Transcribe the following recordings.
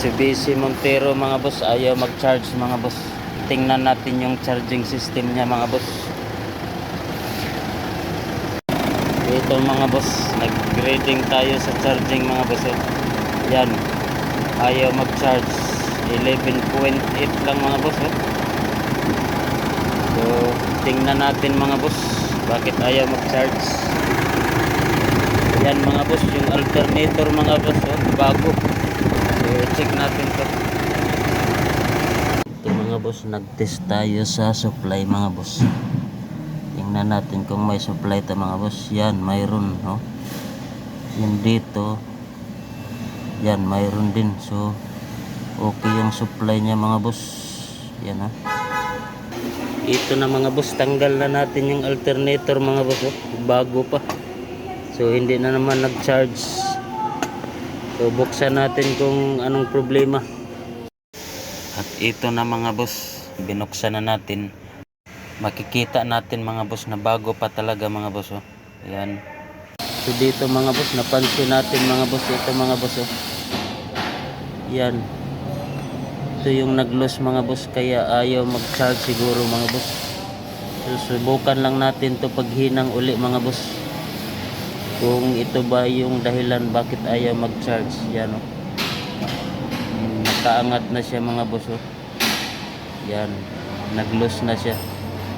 Mitsubishi Montero mga boss, ayaw mag-charge mga boss. Tingnan natin yung charging system niya mga boss. Ito mga boss, nag-grading tayo sa charging mga boss. Yan, ayaw mag-charge. 11.8 lang mga boss. So tingnan natin mga boss, bakit ayaw mag-charge. Yan mga boss, yung alternator mga boss, bago. So check natin to. Ito mga boss, nag-test tayo sa supply mga boss. Tingnan natin kung may supply ta mga boss. Yan, mayroon, no? Yan dito. Yan, mayroon din. So okay yung supply niya mga boss. Yan, ha. Ito na mga boss, tanggal na natin yung alternator mga boss, bago pa. So hindi na naman nag-charge. So buksan natin kung anong problema. At ito na mga boss, binuksan na natin. Makikita natin mga boss na bago pa talaga mga boss. Ayan. So dito mga boss, napansin natin mga boss, ito mga boss. Yan. Ito yung nag-loss mga boss, kaya ayaw mag-charge siguro mga boss. So subukan lang natin to paghinang uli mga boss, kung ito ba yung dahilan bakit ayaw mag-charge. Yan, nakaangat na siya mga boss. Yan, nag-loss na siya.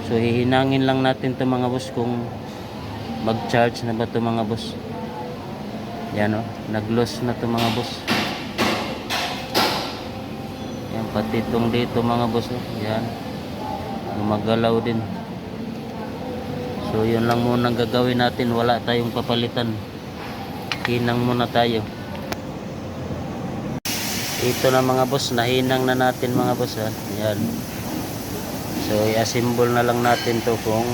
So hihinangin lang natin to mga boss kung mag-charge na ba to mga boss. Yan, nag-loss na to mga boss. Yan, pati itong dito mga boss. Yan, gumagalaw din. So yun lang muna ang gagawin natin, wala tayong papalitan. Hinang muna tayo. Ito na mga boss, nahinang na natin mga boss. Yan. So i-assemble na lang natin to kung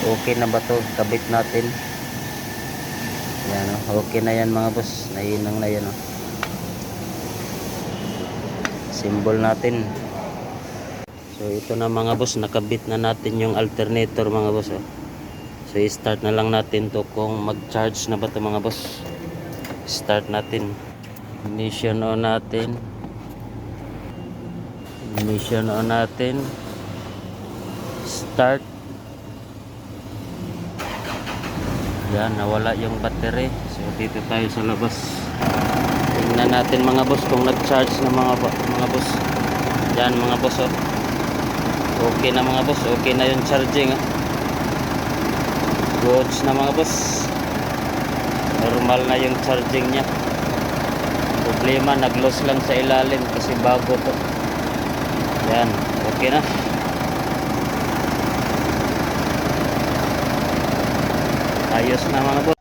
okay na ba to, kabit natin. Yan, okay na yan mga boss, nahinang na yan. Assemble natin. So ito na mga boss, nakabit na natin yung alternator mga boss. So i-start na lang natin to kung mag-charge na ba to mga boss. Start natin. Ignition on natin. Ignition on natin. Start. Yan, nawala yung battery. So dito tayo sa labas. Tingnan natin mga boss kung nag-charge na mga boss. Yan mga boss. Okay na mga boss, okay na yung charging. Goods na mga boss. Normal na yung charging nya. Problema, nag-loss lang sa ilalim kasi bago to. Yan, okay na. Ayos na mga boss.